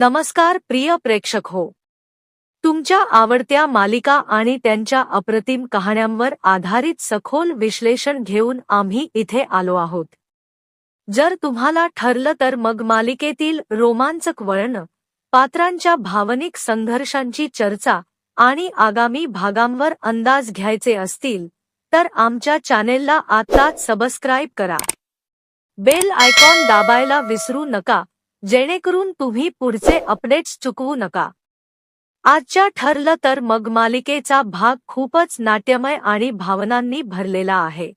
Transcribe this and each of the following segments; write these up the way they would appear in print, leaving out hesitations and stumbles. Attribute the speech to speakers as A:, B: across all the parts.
A: नमस्कार प्रिय प्रेक्षक हो, तुमच्या आवडत्या मालिका आणि त्यांच्या अप्रतिम कहाण्यांवर आधारित सखोल विश्लेषण घेऊन आम्ही इथे आलो आहोत. जर तुम्हाला ठरलं तर मग मालिकेतील रोमांचक वळण, पात्रांच्या भावनिक संघर्षांची चर्चा आणि आगामी भागांवर अंदाज घ्यायचे असतील तर आमच्या चॅनेलला आत्ताच सबस्क्राईब करा. बेल आयकॉन दाबायला विसरू नका जेणेकरून तुम्ही पुढचे अपडेट्स चुकवू नका. आजच्या ठरलं तर मग मालिकेचा भाग खूपच नाट्यमय आणि भावनांनी भरलेला आहे.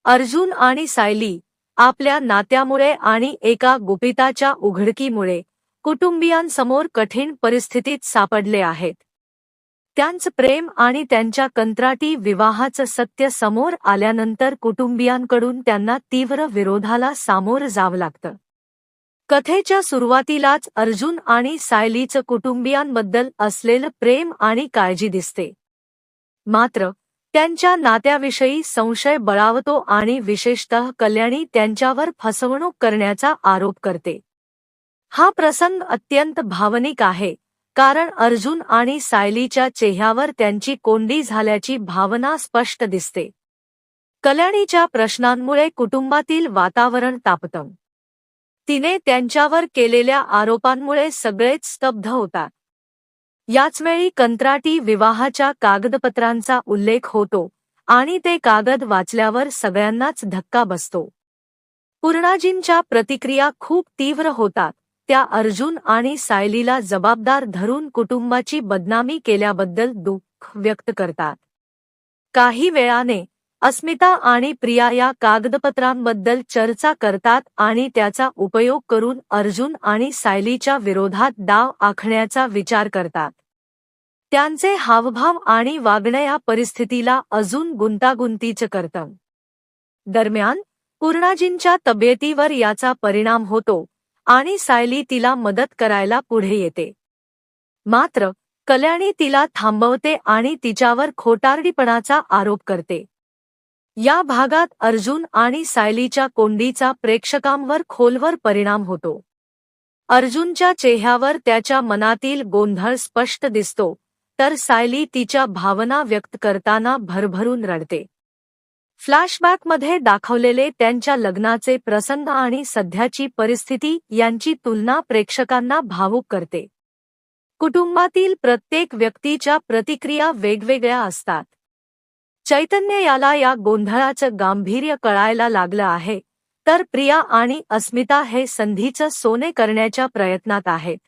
A: अर्जुन आणि सायली आपल्या नात्यामुळे आणि एका गुपिताच्या उघडकीमुळे कुटुंबियांसमोर कठीण परिस्थितीत सापडले आहेत. त्यांचं प्रेम आणि त्यांच्या कंत्राटी विवाहाचं सत्य समोर आल्यानंतर कुटुंबियांकडून त्यांना तीव्र विरोधाला सामोरं जावं लागतं. कथेच्या सुरुवातीलाच अर्जुन आणि सायलीचं कुटुंबियांबद्दल असलेलं प्रेम आणि काळजी दिसते. मात्र त्यांच्या नात्याविषयी संशय बळावतो आणि विशेषतः कल्याणी त्यांच्यावर फसवणूक करण्याचा आरोप करते. हा प्रसंग अत्यंत भावनिक आहे कारण अर्जुन आणि सायलीच्या चेहऱ्यावर त्यांची कोंडी झाल्याची भावना स्पष्ट दिसते. कल्याणीच्या प्रश्नांमुळे कुटुंबातील वातावरण तापतं. तिने त्यांच्यावर केलेल्या आरोपांमुळे सगळेच स्तब्ध होतात. याचवेळी कंत्राटी विवाहाच्या कागदपत्रांचा उल्लेख होतो आणि ते कागद वाचल्यावर सगळ्यांनाच धक्का बसतो. पूर्णाजींच्या प्रतिक्रिया खूप तीव्र होतात. त्या अर्जुन आणि सायलीला जबाबदार धरून कुटुंबाची बदनामी केल्याबद्दल दुःख व्यक्त करतात. काही वेळाने अस्मिता आणि प्रिया या कागदपत्रांबद्दल चर्चा करतात आणि त्याचा उपयोग करून अर्जुन आणि सायलीच्या विरोधात डाव आखण्याचा विचार करतात. त्यांचे हावभाव आणि वागणं या परिस्थितीला अजून गुंतागुंतीचं करतं. दरम्यान पूर्णाजींच्या तब्येतीवर याचा परिणाम होतो आणि सायली तिला मदत करायला पुढे येते. मात्र कल्याणी तिला थांबवते आणि तिच्यावर खोटारडेपणाचा आरोप करते. या भागात अर्जुन आणि सायलीच्या कोंडीचा प्रेक्षकांवर खोलवर परिणाम होतो. अर्जुनच्या चेहऱ्यावर त्याच्या मनातील गोंधळ स्पष्ट दिसतो तर सायली तिच्या भावना व्यक्त करताना भरभरून रडते. फ्लॅशबॅकमध्ये दाखवलेले त्यांच्या लग्नाचे प्रसंग आणि सध्याची परिस्थिती यांची तुलना प्रेक्षकांना भावुक करते. कुटुंबातील प्रत्येक व्यक्तीच्या प्रतिक्रिया वेगवेगळ्या असतात. चैतन्य याला या गोंधळाचं गांभीर्य कळायला लागलं आहे तर प्रिया आणि अस्मिता हे संधीचं सोने करण्याच्या प्रयत्नात आहेत.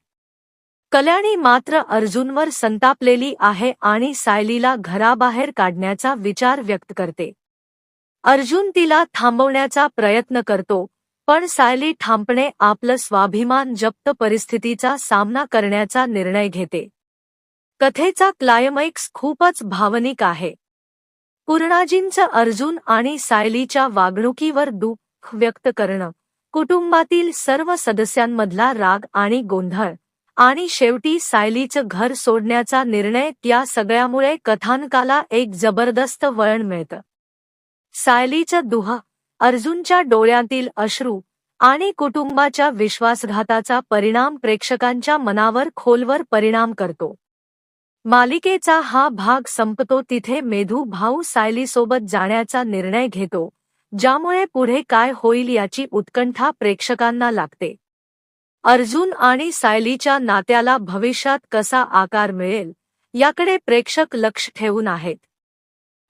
A: कल्याणी मात्र अर्जुनवर संतापलेली आहे आणि सायलीला घराबाहेर काढण्याचा विचार व्यक्त करते. अर्जुन तिला थांबवण्याचा प्रयत्न करतो पण सायली ठामपणे आपलं स्वाभिमान जप्त परिस्थितीचा सामना करण्याचा निर्णय घेते. कथेचा क्लायमॅक्स खूपच भावनिक आहे. पूर्णाजींचं अर्जुन आणि सायलीच्या वागणुकीवर दुःख व्यक्त करणं, कुटुंबातील सर्व सदस्यांमधला राग आणि गोंधळ आणि शेवटी सायलीचं घर सोडण्याचा निर्णय या सगळ्यामुळे कथानकाला एक जबरदस्त वळण मिळतं. सायलीचं दुःख, अर्जुनच्या डोळ्यातील अश्रू आणि कुटुंबाच्या विश्वासघाताचा परिणाम प्रेक्षकांच्या मनावर खोलवर परिणाम करतो. मालिकेचा हा भाग संपतो तिथे मेधू भाऊ सायलीसोबत जाण्याचा निर्णय घेतो, ज्यामुळे पुढे काय होईल याची उत्कंठा प्रेक्षकांना लागते. अर्जुन आणि सायलीच्या नात्याला भविष्यात कसा आकार मिळेल याकडे प्रेक्षक लक्ष ठेवून आहेत.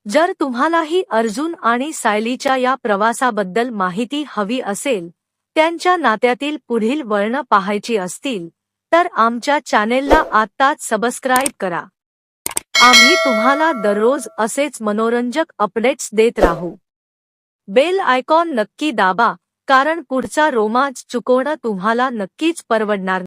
A: जर तुम्हालाही अर्जुन आणि सायलीच्या या प्रवासाबद्दल माहिती हवी असेल, त्यांच्या नात्यातील पुढील वळणं पाहायची असतील तर आमच्या चॅनेलला आत्ताच सबस्क्राईब करा. आम्ही तुम्हाला दररोज असेच मनोरंजक अपडेट्स देत राहू. बेल आयकॉन नक्की दाबा कारण पुढचा रोमांच चुकवणं तुम्हाला नक्कीच परवडणार